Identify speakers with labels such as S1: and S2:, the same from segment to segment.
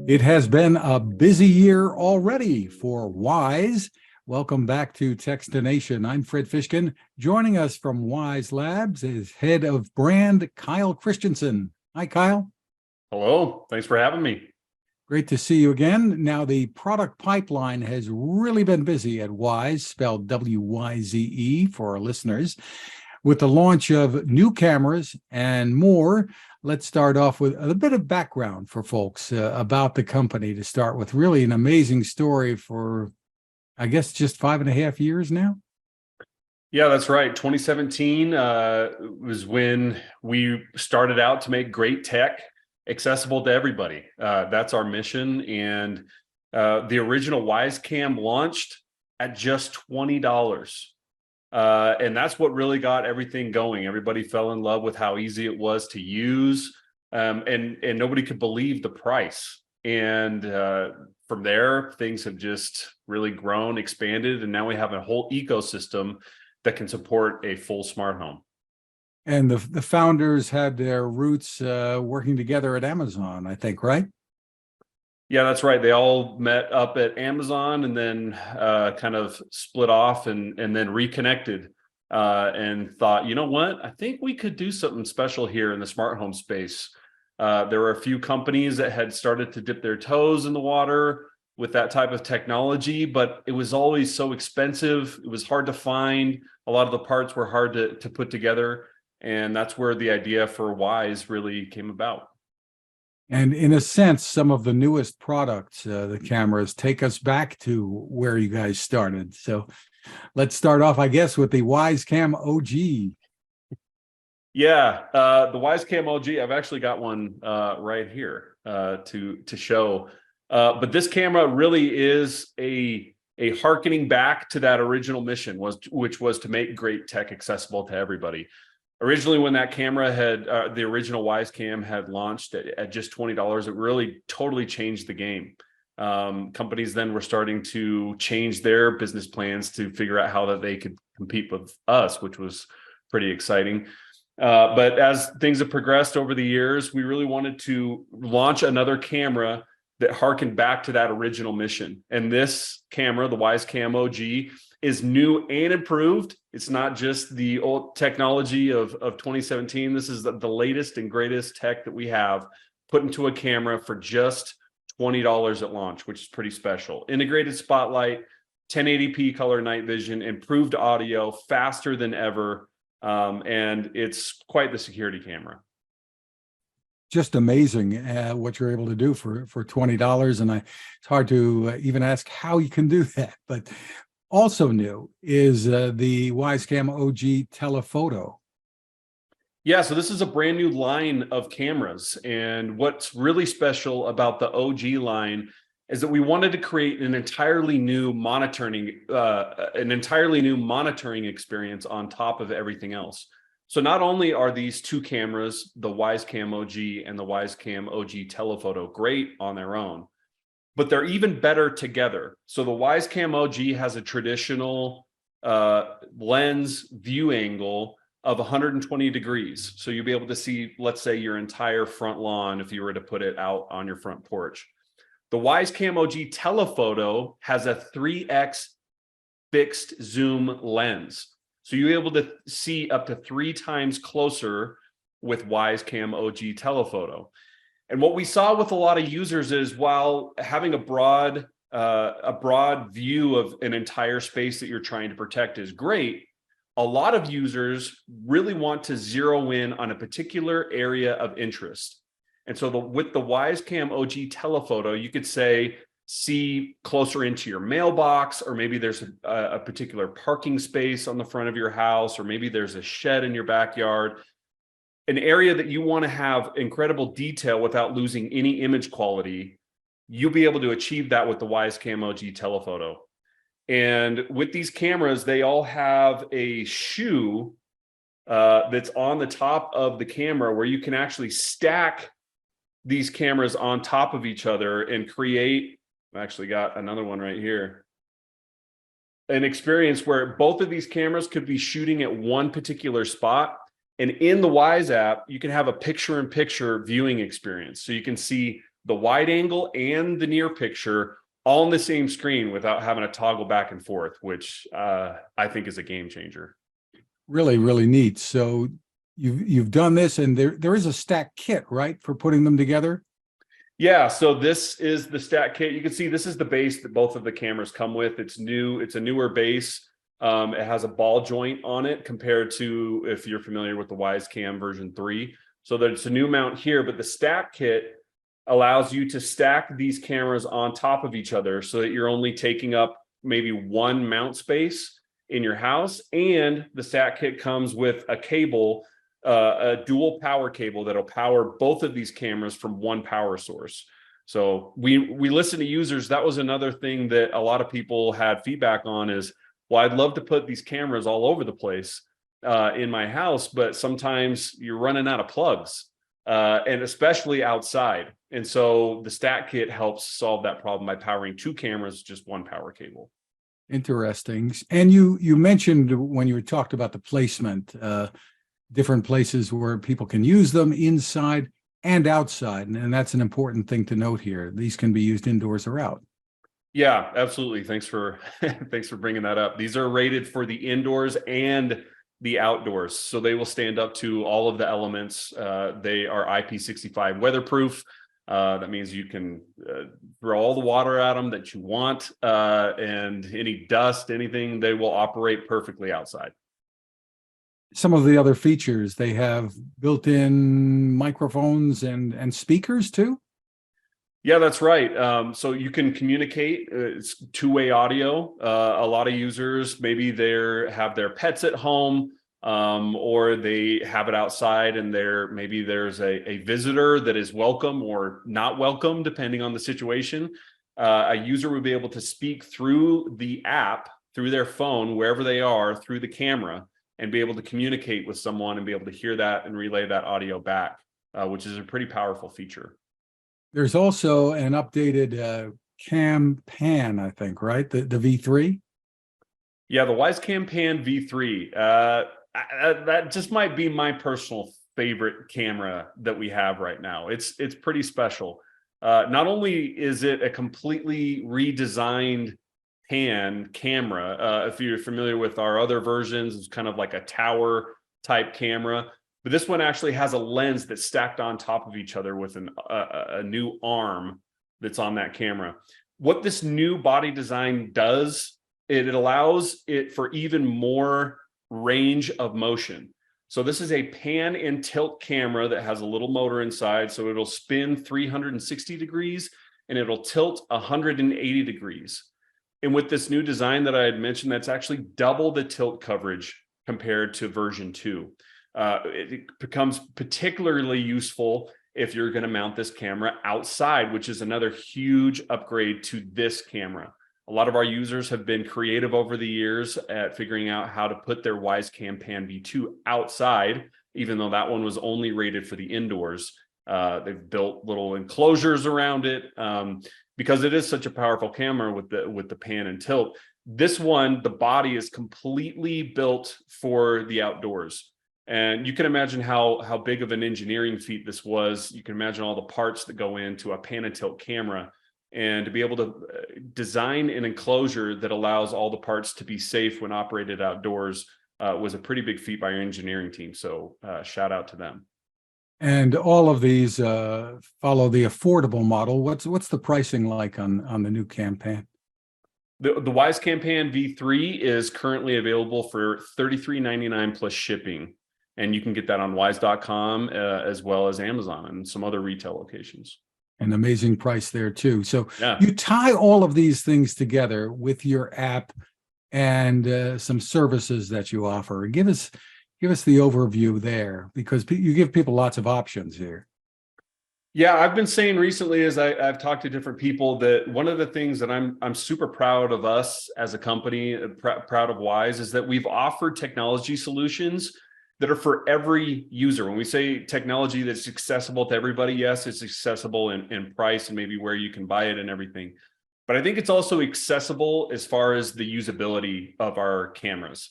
S1: It has been a busy year already for Wyze. Welcome back to Techstination. I'm Fred Fishkin. Joining us from Wyze Labs is head of brand Kyle Christensen. Hi, Kyle.
S2: Hello. Thanks for having me.
S1: Great to see you again. Now, the product pipeline has really been busy at Wyze, spelled W-Y-Z-E for our listeners, with the launch of new cameras and more. Let's start off with a bit of background for folks about the company to start with. Really an amazing story for, I guess, just 5.5 years now.
S2: Yeah, that's right. 2017 was when we started out to make great tech accessible to everybody. That's our mission. And the original Wyze Cam launched at just $20. And that's what really got everything going. Everybody fell in love with how easy it was to use, and nobody could believe the price. And from there, things have just really grown, expanded, and now we have a whole ecosystem that can support a full smart home.
S1: And the founders had their roots working together at Amazon, I think, right?
S2: Yeah, that's right. They all met up at Amazon and then kind of split off and then reconnected and thought, you know what? I think we could do something special here in the smart home space. There were a few companies that had started to dip their toes in the water with that type of technology, but it was always so expensive. It was hard to find. A lot of the parts were hard to put together. And that's where the idea for Wyze really came about.
S1: And in a sense, some of the newest products, the cameras, take us back to where you guys started. So let's start off, I guess, with the Wyze Cam OG.
S2: Yeah, the Wyze Cam OG, I've actually got one right here to show. But this camera really is a hearkening back to that original mission, which was to make great tech accessible to everybody. Originally, when that camera had, the original Wyze Cam had launched at just $20, it really totally changed the game. Companies then were starting to change their business plans to figure out how that they could compete with us, which was pretty exciting. But as things have progressed over the years, we really wanted to launch another camera that harkened back to that original mission. And this camera, the Wyze Cam OG, is new and improved. It's not just the old technology of 2017. This is the latest and greatest tech that we have put into a camera for just $20 at launch, which is pretty special. Integrated spotlight, 1080p color night vision, improved audio, faster than ever. And it's quite the security camera.
S1: Just amazing what you're able to do for $20. And it's hard to even ask how you can do that. But also new is the Wyze Cam OG Telephoto.
S2: Yeah, so this is a brand new line of cameras. And what's really special about the OG line is that we wanted to create an entirely new monitoring experience on top of everything else. So not only are these two cameras, the Wyze Cam OG and the Wyze Cam OG Telephoto, great on their own, but they're even better together. So the Wyze Cam OG has a traditional lens view angle of 120 degrees. So you'll be able to see, let's say, your entire front lawn if you were to put it out on your front porch. The Wyze Cam OG Telephoto has a 3x fixed zoom lens. So you're able to see up to 3 times closer with Wyze Cam OG Telephoto. And what we saw with a lot of users is while having a broad view of an entire space that you're trying to protect is great, a lot of users really want to zero in on a particular area of interest. And so with the Wyze Cam OG Telephoto, you could say, see closer into your mailbox, or maybe there's a particular parking space on the front of your house, or maybe there's a shed in your backyard, an area that you want to have incredible detail without losing any image quality. You'll be able to achieve that with the Wyze Cam OG Telephoto. And with these cameras, they all have a shoe that's on the top of the camera where you can actually stack these cameras on top of each other and create, I've actually got another one right here, an experience where both of these cameras could be shooting at one particular spot. And in the Wyze app, you can have a picture-in-picture viewing experience. So you can see the wide angle and the near picture all on the same screen without having to toggle back and forth, which I think is a game changer.
S1: Really, really neat. So you've done this, and there is a stack kit, right, for putting them together?
S2: Yeah, so this is the stat kit. You can see this is the base that both of the cameras come with. It's new. It's a newer base. It has a ball joint on it compared to, if you're familiar with the Wyze Cam version 3. So there's a new mount here, but the stack kit allows you to stack these cameras on top of each other so that you're only taking up maybe one mount space in your house. And the stack kit comes with a cable, a dual power cable that'll power both of these cameras from one power source. So we listen to users. That was another thing that a lot of people had feedback on is, well, I'd love to put these cameras all over the place in my house, but sometimes you're running out of plugs, and especially outside. And so the stat kit helps solve that problem by powering two cameras, just one power cable.
S1: Interesting. And you mentioned when you talked about the placement, different places where people can use them inside and outside. And that's an important thing to note here. These can be used indoors or out.
S2: Yeah, absolutely. Thanks for thanks for bringing that up. These are rated for the indoors and the outdoors, so they will stand up to all of the elements. They are IP65 weatherproof. That means you can throw all the water at them that you want, and any dust, anything, they will operate perfectly outside.
S1: Some of the other features, they have built-in microphones and speakers too.
S2: Yeah, that's right. So you can communicate. It's two-way audio. A lot of users, maybe they have their pets at home, or they have it outside, and maybe there's a visitor that is welcome or not welcome, depending on the situation. A user would be able to speak through the app, through their phone, wherever they are, through the camera, and be able to communicate with someone and be able to hear that and relay that audio back, which is a pretty powerful feature.
S1: There's also an updated cam pan, I think, right? The V3.
S2: Yeah, the Wyze Cam Pan V3. That just might be my personal favorite camera that we have right now. It's pretty special. Not only is it a completely redesigned pan camera, if you're familiar with our other versions, it's kind of like a tower type camera. But this one actually has a lens that's stacked on top of each other with a new arm that's on that camera. What this new body design does, it allows it for even more range of motion. So this is a pan and tilt camera that has a little motor inside. So it'll spin 360 degrees and it'll tilt 180 degrees. And with this new design that I had mentioned, that's actually double the tilt coverage compared to version 2. It becomes particularly useful if you're going to mount this camera outside, which is another huge upgrade to this camera. A lot of our users have been creative over the years at figuring out how to put their Wyze Cam Pan V2 outside, even though that one was only rated for the indoors. They've built little enclosures around it because it is such a powerful camera with the pan and tilt. This one, the body is completely built for the outdoors. And you can imagine how big of an engineering feat this was. You can imagine all the parts that go into a pan and tilt camera, and to be able to design an enclosure that allows all the parts to be safe when operated outdoors was a pretty big feat by our engineering team. So shout out to them.
S1: And all of these follow the affordable model. What's the pricing like on the new Cam Pan?
S2: The Wyze Cam Pan V3 is currently available for $33.99 plus shipping. And you can get that on Wyze.com as well as Amazon and some other retail locations.
S1: An amazing price there too. So
S2: yeah,
S1: you tie all of these things together with your app and some services that you offer. Give us the overview there, because you give people lots of options here.
S2: Yeah, I've been saying recently, as I've talked to different people, that one of the things that I'm super proud of us as a company, proud of Wyze, is that we've offered technology solutions that are for every user. When we say technology that's accessible to everybody, yes, it's accessible in price and maybe where you can buy it and everything. But I think it's also accessible as far as the usability of our cameras.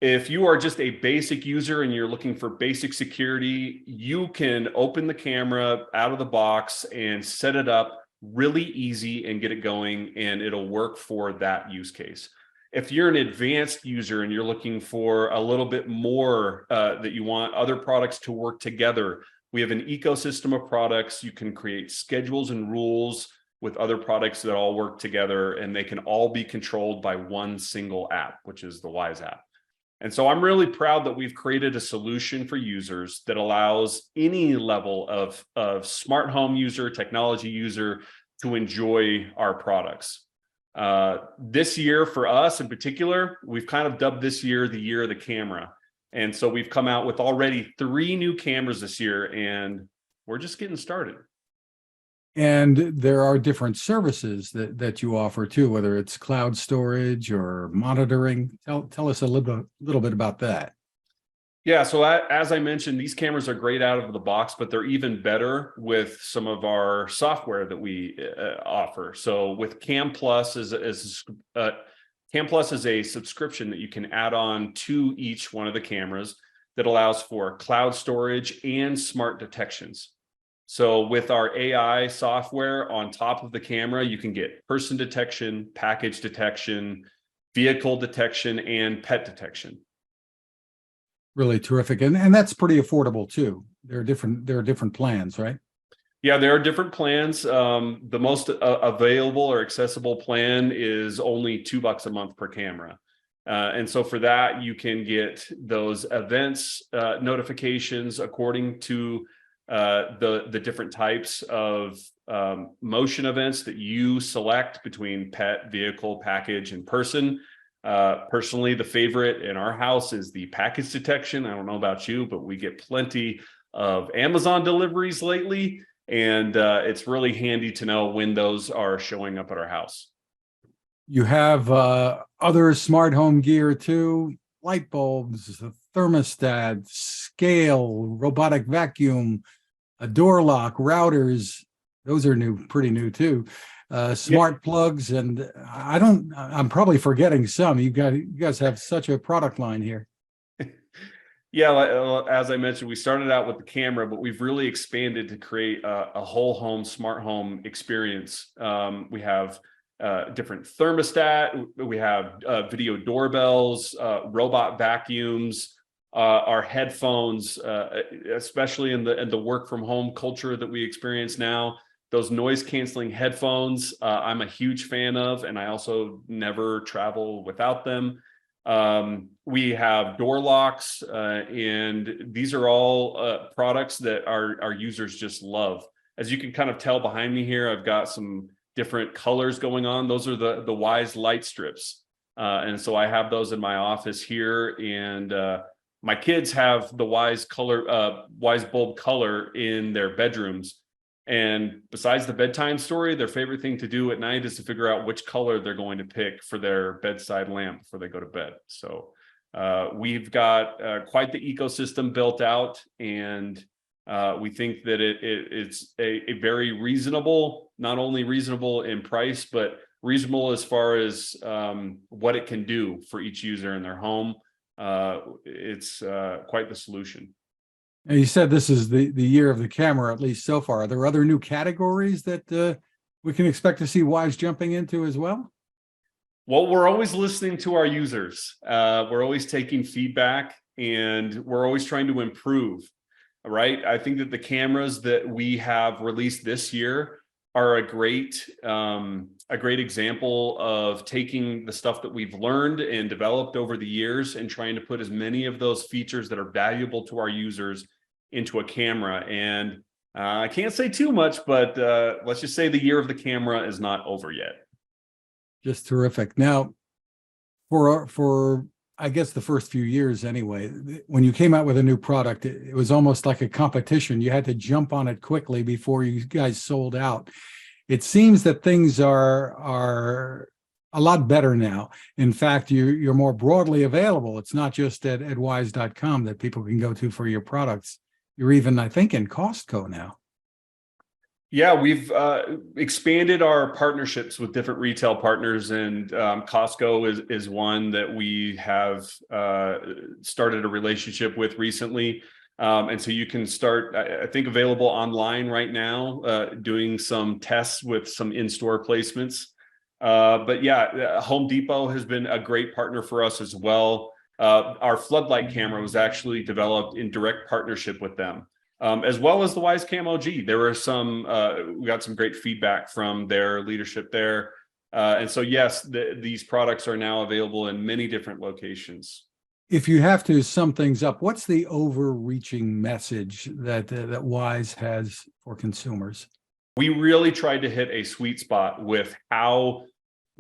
S2: If you are just a basic user and you're looking for basic security, you can open the camera out of the box and set it up really easy and get it going, and it'll work for that use case. If you're an advanced user and you're looking for a little bit more, that you want other products to work together, we have an ecosystem of products. You can create schedules and rules with other products that all work together, and they can all be controlled by one single app, which is the Wyze app. And so I'm really proud that we've created a solution for users that allows any level of smart home user, technology user to enjoy our products. This year for us in particular, we've kind of dubbed this year the year of the camera. And so we've come out with already 3 new cameras this year, and we're just getting started.
S1: And there are different services that you offer too, whether it's cloud storage or monitoring. Tell us a little bit about that.
S2: Yeah, so as I mentioned, these cameras are great out of the box, but they're even better with some of our software that we offer. So with Cam Plus Cam Plus is a subscription that you can add on to each one of the cameras that allows for cloud storage and smart detections. So with our AI software on top of the camera, you can get person detection, package detection, vehicle detection, and pet detection.
S1: Really terrific. And that's pretty affordable too. There are different plans, right?
S2: Yeah, there are different plans. The most available or accessible plan is only $2 a month per camera. And so for that, you can get those events notifications according to the different types of motion events that you select between pet, vehicle, package, and person. Personally, the favorite in our house is the package detection. I don't know about you, but we get plenty of Amazon deliveries lately, and it's really handy to know when those are showing up at our house.
S1: You have other smart home gear too, light bulbs, a thermostat, scale, robotic vacuum, a door lock, routers. Those are pretty new too. Smart plugs, and I'm probably forgetting some. You guys have such a product line here.
S2: Yeah, as I mentioned, we started out with the camera, but we've really expanded to create a whole home smart home experience. We have different thermostat, we have video doorbells, robot vacuums, our headphones, especially in the work from home culture that we experience now. Those noise canceling headphones, I'm a huge fan of, and I also never travel without them. We have door locks, and these are all products that our users just love. As you can kind of tell behind me here, I've got some different colors going on. Those are the Wyze light strips. And so I have those in my office here, and my kids have the Wyze bulb color in their bedrooms. And besides the bedtime story, their favorite thing to do at night is to figure out which color they're going to pick for their bedside lamp before they go to bed. So we've got quite the ecosystem built out, and we think that it's a very reasonable, not only reasonable in price, but reasonable as far as what it can do for each user in their home. It's quite the solution.
S1: And you said this is the year of the camera, at least so far. Are there other new categories that we can expect to see Wyze jumping into as well?
S2: Well, we're always listening to our users. We're always taking feedback, and we're always trying to improve, right? I think that the cameras that we have released this year are a great example of taking the stuff that we've learned and developed over the years and trying to put as many of those features that are valuable to our users into a camera. And I can't say too much, but let's just say the year of the camera is not over yet.
S1: Just terrific. Now, for I guess the first few years anyway, when you came out with a new product, it was almost like a competition. You had to jump on it quickly before you guys sold out. It seems that things are a lot better now. In fact, you're more broadly available. It's not just at wyze.com that people can go to for your products. You're even, I think, in Costco now.
S2: Yeah, we've expanded our partnerships with different retail partners, and Costco is one that we have started a relationship with recently. And so you can start, I think, available online right now, doing some tests with some in-store placements. But yeah, Home Depot has been a great partner for us as well. Our floodlight camera was actually developed in direct partnership with them. As well as the Wyze Cam OG. There were we got some great feedback from their leadership there. And so, yes, these products are now available in many different locations.
S1: If you have to sum things up, what's the overreaching message that Wyze has for consumers?
S2: We really tried to hit a sweet spot with how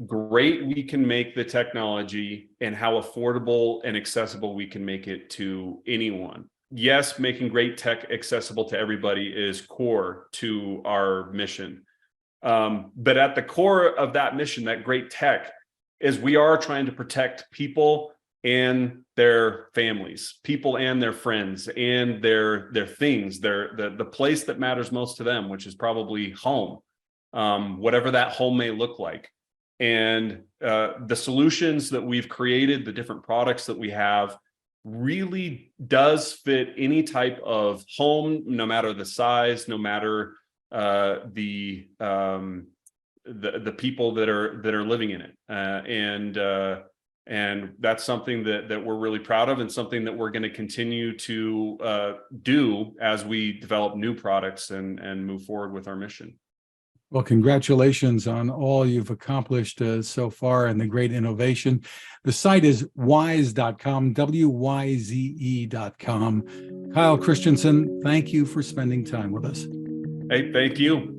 S2: great we can make the technology and how affordable and accessible we can make it to anyone. Yes, making great tech accessible to everybody is core to our mission. But at the core of that mission, that great tech, is we are trying to protect people and their families, people and their friends and their things, the place that matters most to them, which is probably home, whatever that home may look like. And the solutions that we've created, the different products that we have, really does fit any type of home, no matter the size, no matter the people that are living in it, and that's something that we're really proud of, and something that we're going to continue to do as we develop new products and move forward with our mission.
S1: Well, congratulations on all you've accomplished so far and the great innovation. The site is wyze.com, WYZE.com. Kyle Christensen, thank you for spending time with us.
S2: Hey, thank you.